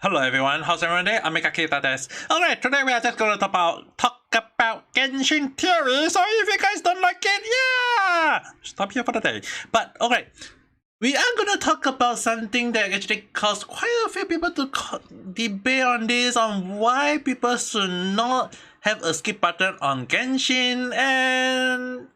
Hello everyone, how's everyone today? Ame Gakita desu. Alright, today we are just gonna talk about Genshin theory, so if you guys don't like it, yeah! Stop here for the day. But, okay, we are gonna talk about something that actually caused quite a few people to debate on this, on why people should not have a skip button on Genshin, and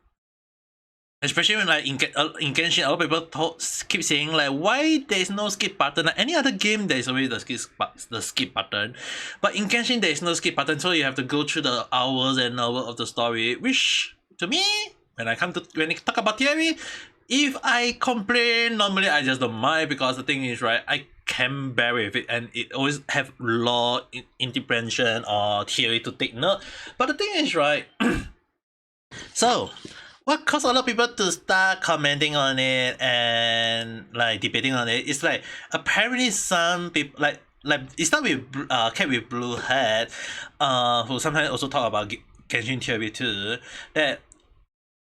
especially when like in Genshin, a lot of people keep saying like why there is no skip button. Like any other game there is always the skip button, but in Genshin there is no skip button, so you have to go through the hours and hours of the story. Which to me, when I talk about theory, if I complain, normally I just don't mind because the thing is right, I can bear with it and it always have law interpretation or theory to take note. But the thing is right, so what caused a lot of people to start commenting on it and like debating on it? It's like apparently some people like it starts with Cat with Blue Hat, who sometimes also talk about Genshin theory too. That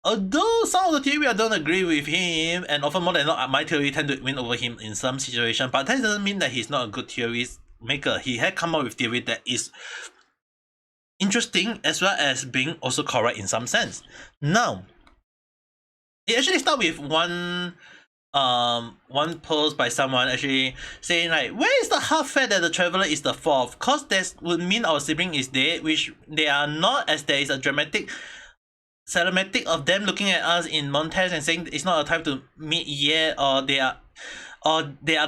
although some of the theory I don't agree with him, and often more than not my theory tend to win over him in some situation, but that doesn't mean that he's not a good theory maker. He had come up with theory that is interesting as well as being also correct in some sense. Now, it actually started with one post by someone actually saying like, where is the half fact that the traveler is the fourth? Cause that would mean our sibling is dead, which they are not, as there is a dramatic cinematic of them looking at us in montage and saying it's not a time to meet yet, or they are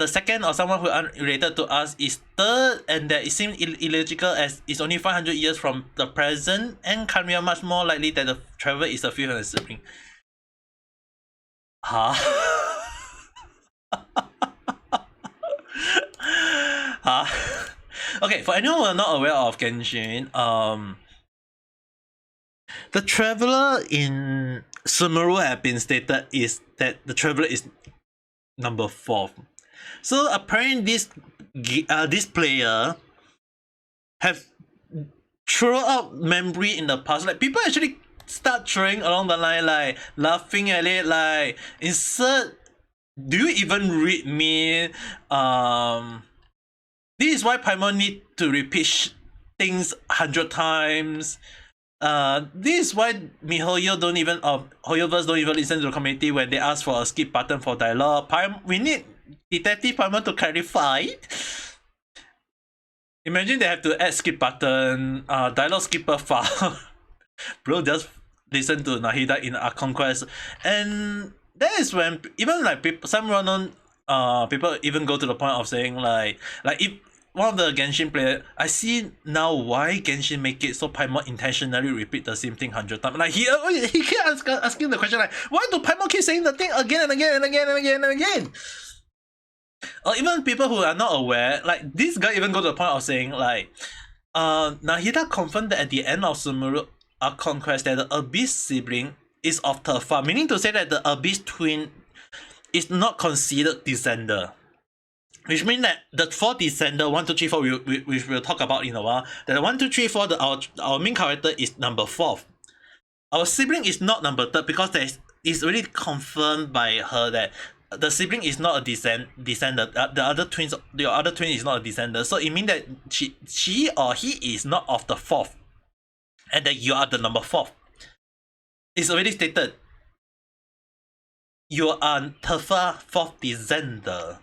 the second, or someone who unrelated to us is third, and that it seems illogical as it's only 500 years from the present, and can be much more likely that the traveler is a fifth sibling. Huh? Huh? Okay, for anyone who are not aware of Genshin, the traveler in Sumeru have been stated is that the traveler is number 4. So apparently this player have thrown out memory in the past. Like people actually start throwing along the line, like laughing at it, like insert, do you even read me? This is why Paimon need to repeat things 100 times. This is why MiHoYo don't even HoYoverse don't even listen to the community when they ask for a skip button for dialogue. We need Detective Paimon to clarify. Imagine they have to add skip button, dialogue skipper file. Bro, just listen to Nahida in a conquest, and that is when even like some well-known people even go to the point of saying like if one of the Genshin player, I see now why Genshin make it so Paimon intentionally repeat the same thing 100 times. Like he keep asking the question like, why do Paimon keep saying the thing again and again and again and again and again? Or even people who are not aware, like this guy even go to the point of saying like, Nahida confirmed that at the end of Sumeru conquest that the Abyss sibling is of Teyvat, meaning to say that the Abyss twin is not considered descender. Which means that the 4 descender, 1, 2, 3, 4, which we'll talk about in a while, that 1, 2, 3, 4, our main character is number 4. Our sibling is not number 3 because it's already confirmed by her that the sibling is not a descender. Your other twin is not a descender. So it means that she or he is not of the 4th. And that you are the number 4th. It's already stated. You are Teyvat 4th descender.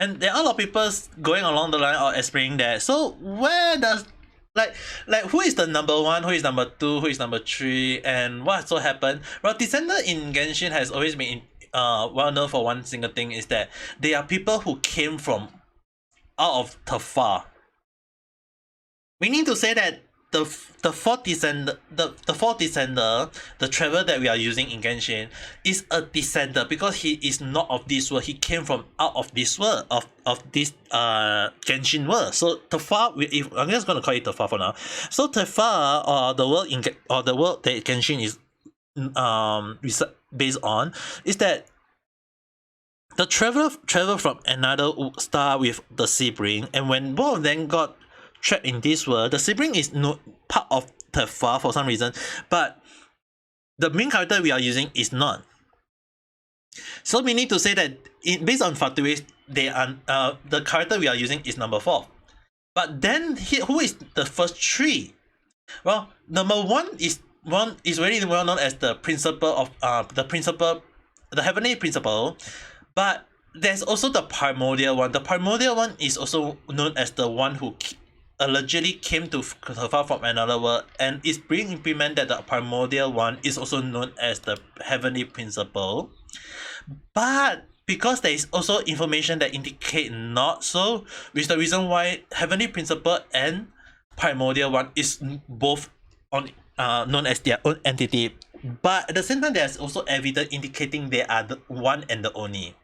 And there are a lot of people going along the line or explaining that. So where does like who is the number 1, who is number 2, who is number 3, and what so happened? Well, descender in Genshin has always been well known for one single thing, is that they are people who came from out of Teyvat. Meaning to say that the 4th descender, the traveler that we are using in Genshin is a descender because he is not of this world. He came from out of this world, of this Genshin world. So Teyvat, if I'm just gonna call it Teyvat for now. So Teyvat, or the world that Genshin is based on, is that the travel from another star with the sibling, and when both of them got trapped in this world, the sibling is not part of Teyvat for some reason, but the main character we are using is not. So we need to say that based on Fatuis, they are the character we are using is number 4. But then who is the first three? Well, number one is very well known as the principal of the heavenly principal, but there's also the Primordial One. The Primordial One is also known as the one who allegedly came to survive from another world, and is being implemented. The Primordial One is also known as the heavenly principal, but because there is also information that indicate not so, which is the reason why heavenly principal and Primordial One is both on known as their own entity, but at the same time there's also evidence indicating they are the one and the only.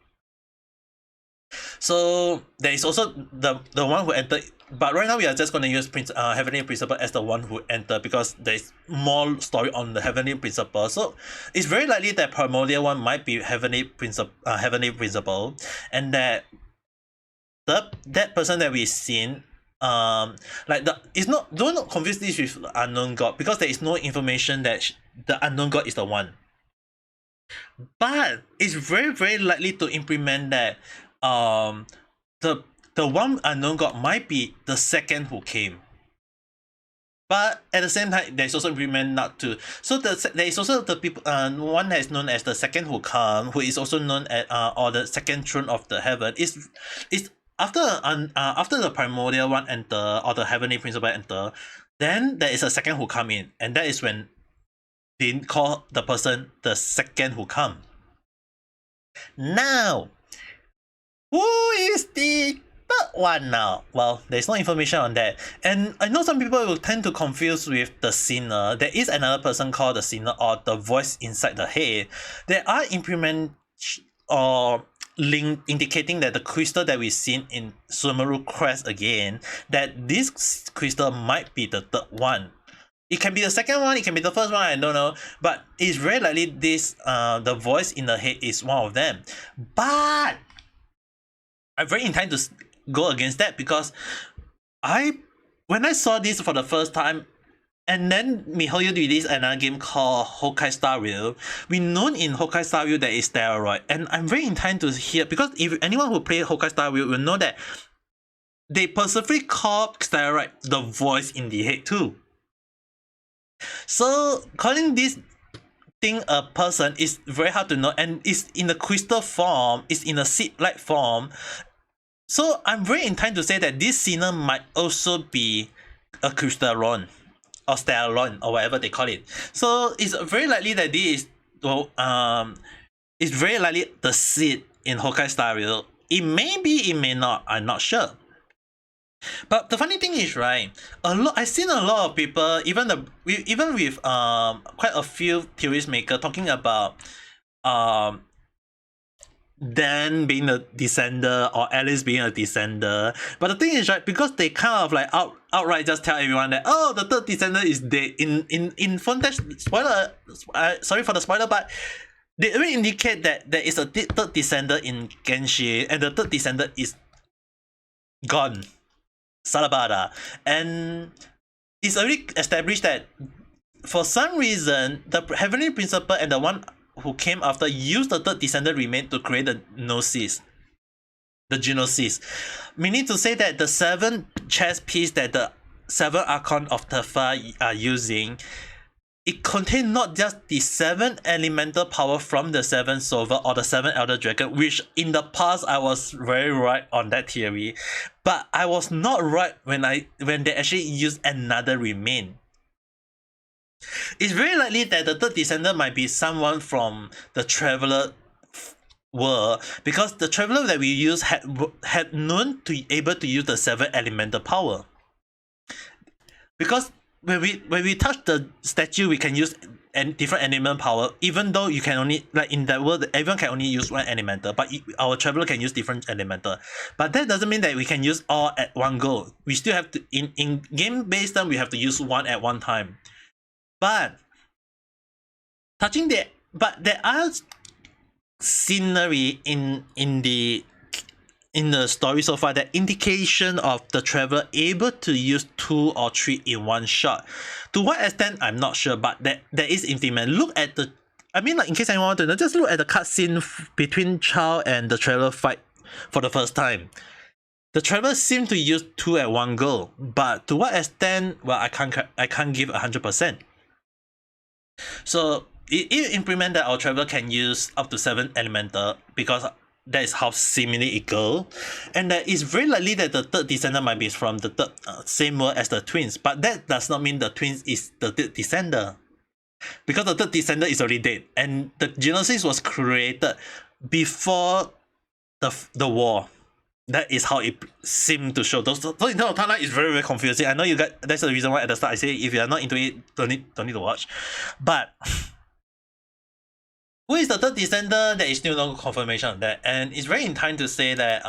So there is also the one who entered, but right now we are just going to use heavenly principal as the one who entered because there is more story on the heavenly principal. So it's very likely that Primordial One might be heavenly principal, and that that person that we've seen, like it's not, don't confuse this with the unknown god, because there is no information that the unknown god is the one, but it's very likely to implement that the one unknown god might be the second who came. But at the same time, there's also implement not to. So there is also the people, one that is known as the second who come, who is also known as or the second throne of the heaven. Is after the Primordial One enter, or the heavenly principal enter, then there is a second who come in, and that is when they call the person the second who come. Now, who is the third one now? Well, there's no information on that, and I know some people will tend to confuse with the sinner. There is another person called the sinner, or the voice inside the head. There are implement or link indicating that the crystal that we've seen in Sumeru Crest again, that this crystal might be the third one. It can be the second one, it can be the first one, I don't know, but it's very likely this the voice in the head is one of them. But I'm very inclined to go against that, because when I saw this for the first time, and then MiHoYo released another game called Honkai Star Rail. We know in Honkai Star Rail there is steroid, and I'm very inclined to hear, because if anyone who played Honkai Star Rail will know that they specifically call steroid the voice in the head too. So calling this thing a person is very hard to know, and it's in the crystal form, it's in a seed-like form. So I'm very inclined to say that this sinner might also be a crystalline or stellon or whatever they call it. So it's very likely that this is it's very likely the seed in Honkai Star Rail. It may be, it may not, I'm not sure. But the funny thing is, right, I've seen a lot of people, even with quite a few theories maker talking about Dan being a descender or Alice being a descender. But the thing is, right, because they kind of like outright just tell everyone that, oh, the third descender is dead in footage. Spoiler, sorry for the spoiler, but they already indicate that there is a third descender in Genshin, and the third descender is gone. Salabada. And it's already established that for some reason the heavenly principal and the one who came after used the third descender remain to create the Gnoses, the Gnoses, meaning to say that the 7 chess piece that the 7 Archon of Teyvat are using, it contains not just the 7 elemental power from the 7 Solver or the 7 Elder Dragon, which in the past I was very right on that theory, but I was not right when they actually used another remain. It's very likely that the third descender might be someone from the Traveler world, because the Traveler that we use had known to be able to use the 7 elemental power. Because when we touch the statue, we can use different elemental power, even though you can only, like in that world, everyone can only use one elemental, but our Traveler can use different elemental. But that doesn't mean that we can use all at one go. We still have to, in game based time, we have to use one at one time. But there are scenery in the story so far that indication of the Traveler able to use 2 or 3 in one shot. To what extent, I'm not sure, but there is implement. Look at the, I mean, like, in case anyone want to know, just look at the cutscene between Chao and the Traveler fight for the first time. The traveler seem to use 2 at one go, but to what extent? Well, I can't give 100%. So it implement that our traveler can use up to 7 elemental because that is how seemingly it go, and that it's very likely that the third descender might be from the third, same world as the twins, but that does not mean the twins is the third descender, because the third descender is already dead, and the Gnoses was created before the war. That is how it seemed to show. So in terms of timeline, it's very, very confusing. I know you guys. That's the reason why at the start I say if you are not into it, don't need to watch. But who is the third descender? There is still no confirmation of that, and it's very in time to say that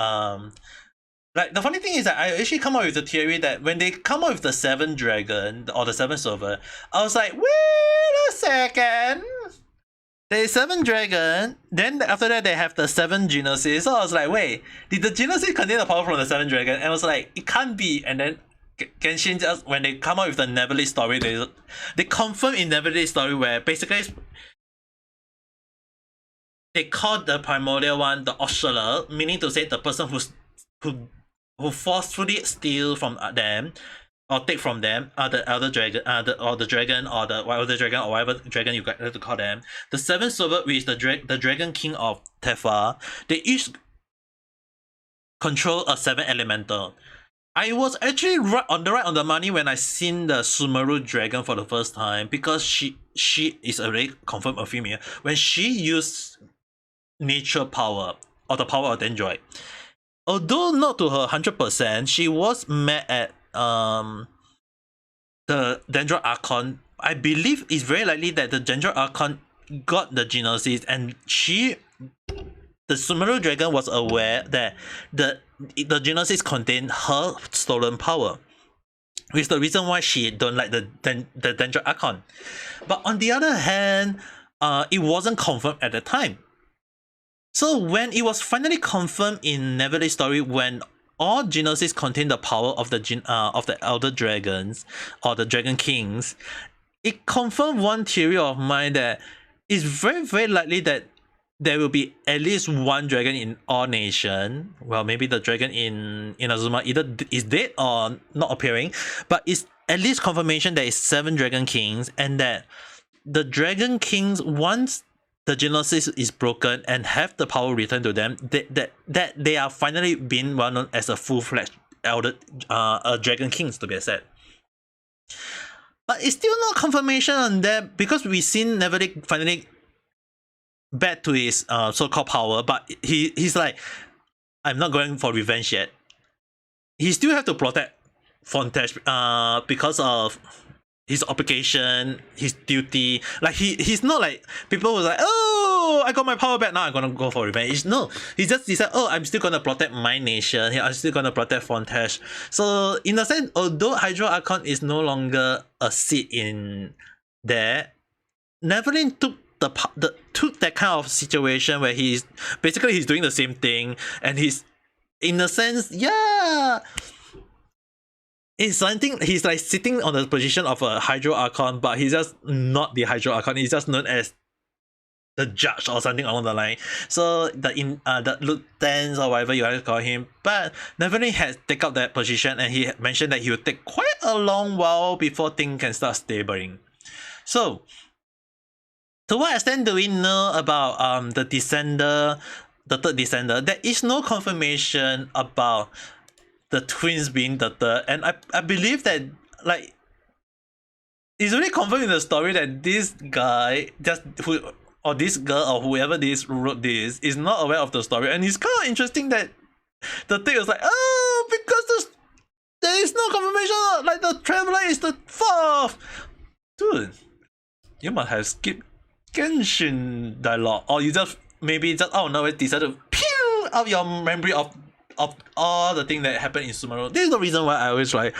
like the funny thing is that I actually come up with the theory that when they come up with the 7 dragon or the 7 server, I was like, wait a second. There is 7 dragon, then after that they have the 7 Gnoses. So I was like, wait, did the Gnoses contain the power from the 7 dragon? And I was like, it can't be. And then Genshin just, when they come up with the Neverly story, they confirm in Neverly story where basically they call the Promordial One the Oscillator, meaning to say the person who forcefully steal from them or take from them the elder dragon, the dragon or the elder dragon or whatever dragon you got to call them. The 7th server, which is the dragon king of Teyvat, they each control a 7 elemental. I was actually right on the money when I seen the Sumeru dragon for the first time, because she is already confirmed a female when she used nature power or the power of Dendroid. Although not to her 100%, she was mad at the Dendroid Archon. I believe it's very likely that the Dendroid Archon got the Gnoses, and the Sumeru dragon was aware that the Gnoses contain her stolen power, which is the reason why she don't like the Dendroid Archon. But on the other hand, it wasn't confirmed at the time. So when it was finally confirmed in Neverly story, when all Gnoses contain the power of the elder dragons or the dragon kings, it confirmed one theory of mine that it's very, very likely that there will be at least 1 dragon in all nation. Well, maybe the dragon in Azuma either is dead or not appearing, but it's at least confirmation there is 7 dragon kings, and that the dragon kings, once the Gnosis is broken and have the power returned to them, that they are finally being well known as a full-fledged elder dragon kings, to be exact. But it's still not confirmation on that, because we've seen Neverly finally back to his so-called power, but he's like, I'm not going for revenge yet. He still have to protect Fontaine because of his obligation, his duty. Like he's not like people who like, oh, I got my power back, now I'm gonna go for revenge. No, he just decided, oh, I'm still gonna protect my nation. I'm still gonna protect Fontaine. So in a sense, although Hydro Archon is no longer a seat in there, Neverlin took that kind of situation where he's doing the same thing, and he's in a sense, yeah, it's something, he's like sitting on the position of a Hydro Archon, but he's just not the Hydro Archon. He's just known as the judge or something along the line. So the lieutenant or whatever you want to call him, but Neverlin has taken up that position, and he mentioned that he would take quite a long while before things can start stabling. So to what extent do we know about the descender, the third descender? There is no confirmation about the twins being the third, and I believe that, like, it's really confirmed in the story that this guy or this girl or whoever this wrote this is not aware of the story, and it's kind of interesting that the thing was like, oh, because there is no confirmation, like the traveler is the 4th. Dude, you must have skipped Genshin dialogue, or you just maybe just decided to peel out your memory of all the things that happened in Sumeru. This is the reason why I always like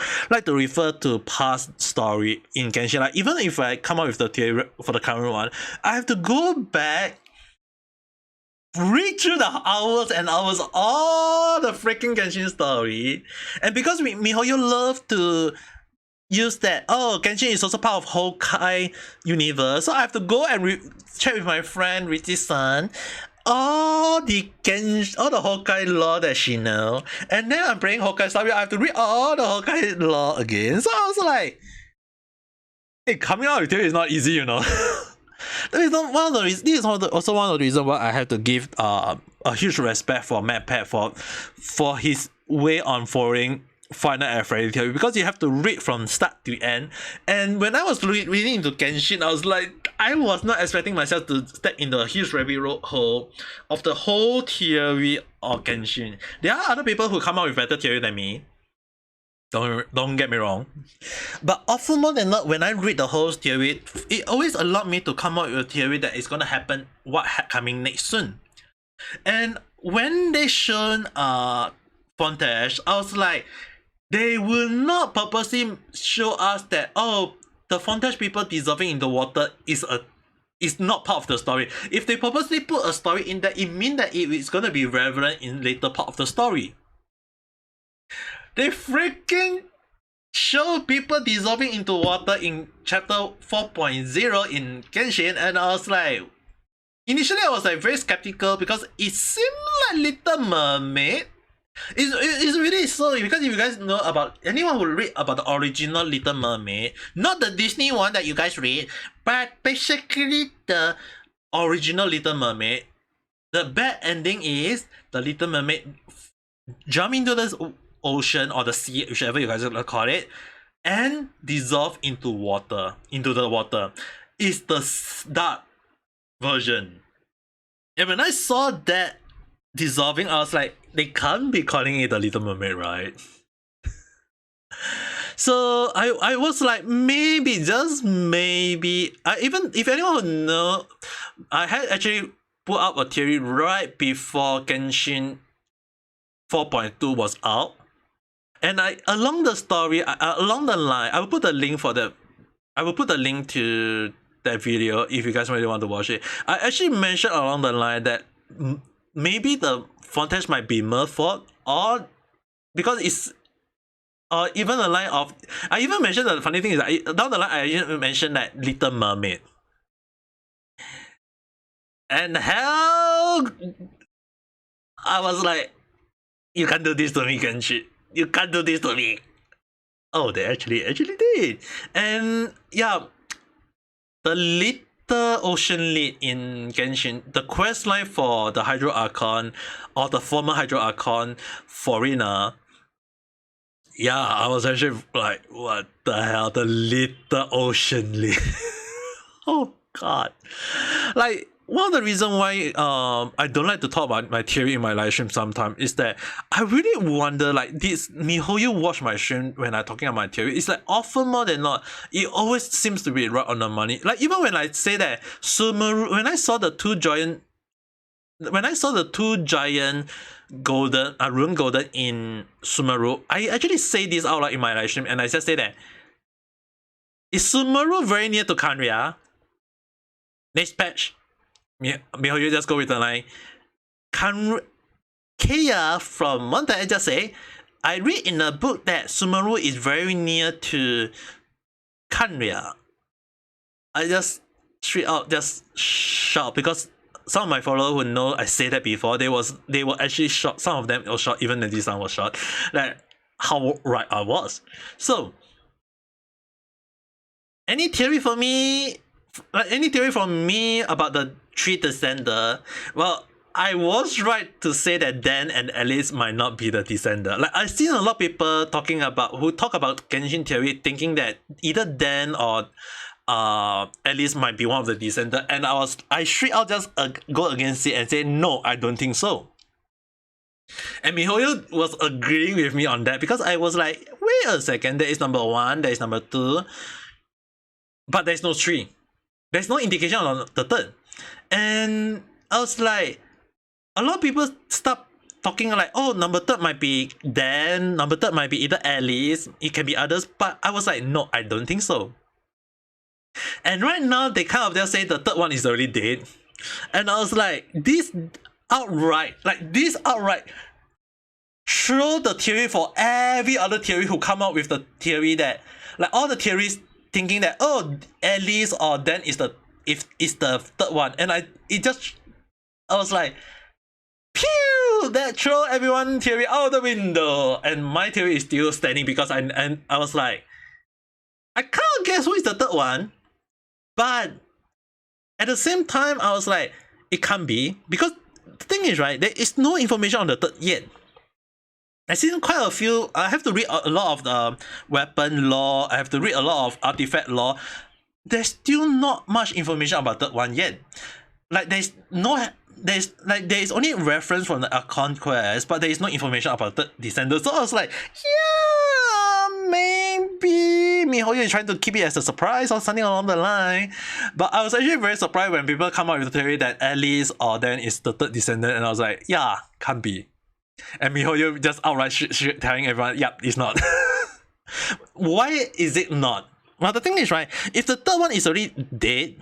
to refer to past story in Genshin. Like, even if I come up with the theory for the current one, I have to go back, read through the hours and hours of all the freaking Genshin story. And because miHoYo love to use that, oh, Genshin is also part of Honkai universe, so I have to go and check with my friend Richie-san all the Honkai lore that she know, and then I'm playing Honkai Star Rail, I have to read all the Honkai lore again. So I was like, hey, coming out with you is not easy, you know. This is also one of the reasons why I have to give a huge respect for MatPat for his way on following Final and Freddy theory, because you have to read from start to end. And when I was reading into Genshin, I was like, I was not expecting myself to step in the huge rabbit hole of the whole theory of Genshin. There are other people who come up with better theory than me. Don't get me wrong. But often more than not, when I read the whole theory, it always allowed me to come up with a theory that is gonna happen, coming next soon. And when they shown Fontaine, I was like, they will not purposely show us that, oh, the Fontaine people dissolving in the water is not part of the story. If they purposely put a story in there, it means that it is gonna be relevant in later part of the story. They freaking show people dissolving into water in chapter 4.0 in Genshin, and I was like, initially I was like very skeptical because it seemed like Little Mermaid. It's really so, because if you guys know about, anyone who read about the original Little Mermaid, not the Disney one that you guys read, but basically the original Little Mermaid, the bad ending is the Little Mermaid jump into this ocean or the sea, whichever you guys call it, and dissolve into the water. Is the dark version. And when I saw that dissolving, I was like, they can't be calling it the Little Mermaid, right? So I was like, maybe, just maybe, even if anyone would know, I had actually put up a theory right before Genshin 4.2 was out. And along the story, along the line, I will put the link to that video if you guys really want to watch it. I actually mentioned along the line that maybe the Fontaine might be Merfolk, or because it's even the line of, I even mentioned, the funny thing is that down the line I even mentioned that Little Mermaid. And hell, I was like, you can't do this to me, Genshin. You can't do this to me. Oh, they actually did. And yeah, the Little Ocean Lead in Genshin, the quest line for the Hydro Archon, or the former Hydro Archon, Foreigner. Yeah, I was actually like, what the hell? The Little Ocean Lead. Oh god. Like, one of the reasons why I don't like to talk about my theory in my live stream sometimes is that I really wonder, like, this Mihoyo watch my stream when I'm talking about my theory, it's like often more than not, it always seems to be right on the money. Like, even when I say that Sumeru, when I saw the two giant golden rune golden in Sumeru, I actually say this out loud in my live stream, and I just say that, is Sumeru very near to Kanria? Next patch, Mihoyo just go with the line. Kaya from Monta just say, I read in a book that Sumeru is very near to Kanria. I just straight out just shout, because some of my followers who know I say that before, they were actually shocked. Some of them were shocked, even this one was shocked, like how right I was. So any theory from me about the 3 descender? Well, I was right to say that Dan and Alice might not be the descender. Like, I've seen a lot of people who talk about Genshin theory, thinking that either Dan or Alice might be one of the descender, and I straight out just go against it and say, no, I don't think so. And Mihoyo was agreeing with me on that, because I was like, wait a second, there is number 1, there is number 2, but there's no 3. There's no indication on the 3rd. And I was like, a lot of people start talking like, oh, number 3 might be Dan, number 3 might be either Alice, it can be others, but I was like, no, I don't think so. And right now, they kind of just say the 3rd one is already dead. And I was like, this outright throw the theory for every other theory who come out with the theory that, like, all the theories thinking that, oh, Alice or Dan is the 3rd one, and it just I was like, pew! That throw everyone theory out the window, and my theory is still standing because I was like, I can't guess who is the third one, but at the same time I was like, it can't be, because the thing is, right, there is no information on the third yet. I've seen quite a few. I have to read a lot of the weapon lore. I have to read a lot of artifact lore. There's still not much information about third one yet. Like there is only reference from the Archon quest, but there is no information about third descender. So I was like, yeah, maybe MiHoYo is trying to keep it as a surprise or something along the line. But I was actually very surprised when people come up with the theory that Alice or Dan is the third descendant, and I was like, yeah, can't be. And MiHoYo just outright telling everyone, yep, it's not. Why is it not? Well, the thing is, right, if the third one is already dead,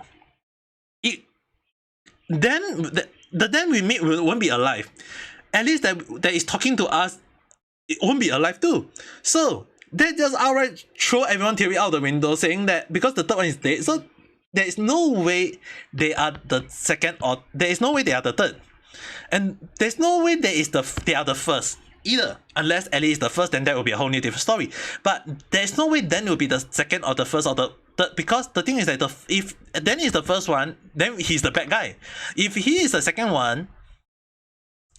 then the Dan we meet won't be alive. At least that is talking to us, it won't be alive too. So they just outright throw everyone theory out the window, saying that because the third one is dead, so there is no way they are the second, or there is no way they are the third. And there's no way they are the first either, unless Ellie is the first, then that will be a whole new different story. But there's no way then will be the second or the first or the third, because the thing is that if Dan is the first one, then he's the bad guy. If he is the second one,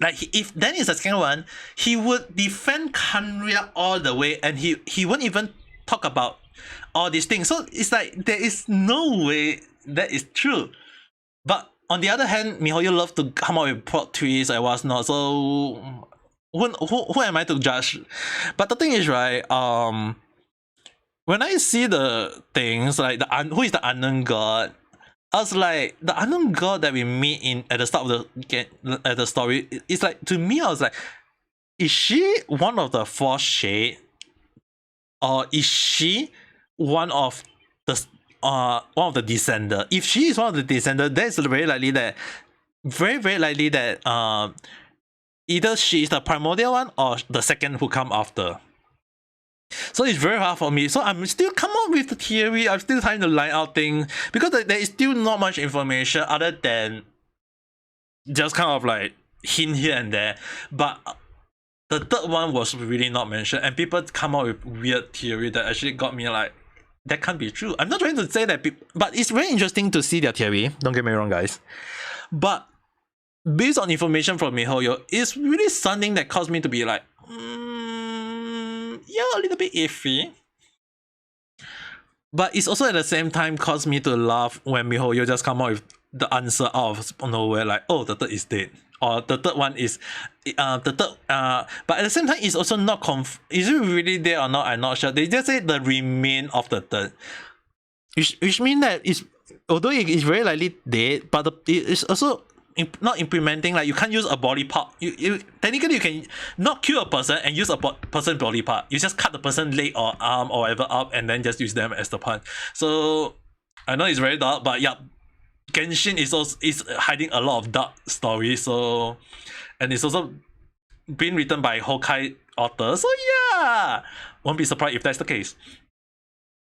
like if Dan is the second one, he would defend Kanria all the way, and he won't even talk about all these things. So it's like there is no way that is true. But on the other hand, MiHoYo loves to come up with plot twists and what's not, so who am I to judge? But the thing is, right, when I see the things like who is the unknown god, I was like, the unknown god that we meet at the start of the story, it's like, to me I was like, is she one of the four shade, or is she one of the descender? If she is one of the descender, then it's very likely that either she is the primordial one or the second who come after. So it's very hard for me. So I'm still come up with the theory. I'm still trying to line out things because there is still not much information other than just kind of like hint here and there. But the third one was really not mentioned, and people come up with weird theory that actually got me like, that can't be true. I'm not trying to say that, but it's very interesting to see their theory. Don't get me wrong, guys. But based on information from MiHoYo, it's really something that caused me to be like, yeah, a little bit iffy. But it's also at the same time caused me to laugh when MiHoYo just come out with the answer out of nowhere, like, oh, the third is dead, or the third one is but at the same time it's also not is it really there or not, I'm not sure. They just say the remain of the third, which means that it's, although it is very likely dead, but it is also not implementing, like you can't use a body part. You technically you can not kill a person and use a person body part. You just cut the person leg or arm or whatever up and then just use them as the punch. So I know it's very dark, but yeah, Genshin is hiding a lot of dark stories. So, and it's also being written by Honkai authors. So yeah, won't be surprised if that's the case.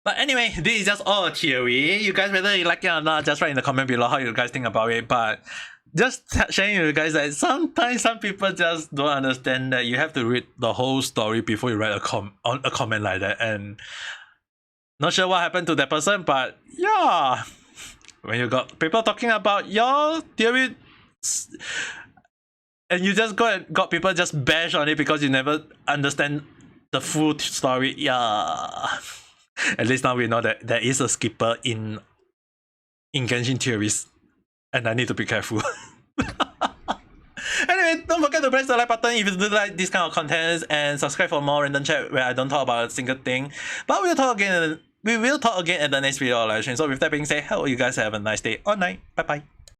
But anyway, this is just all a theory. You guys, whether you like it or not, just write in the comment below how you guys think about it. But just sharing with you guys that sometimes some people just don't understand that you have to read the whole story before you write a comment like that. And not sure what happened to that person, but yeah, when you got people talking about your theory and you just got people just bash on it because you never understand the full story, yeah. At least now we know that there is a skipper in Genshin theories, and I need to be careful. Anyway, don't forget to press the like button if you do like this kind of content, and subscribe for more random chat where I don't talk about a single thing. But we will talk again at the next video or live stream. So with that being said, hope you guys have a nice day or night. Bye bye.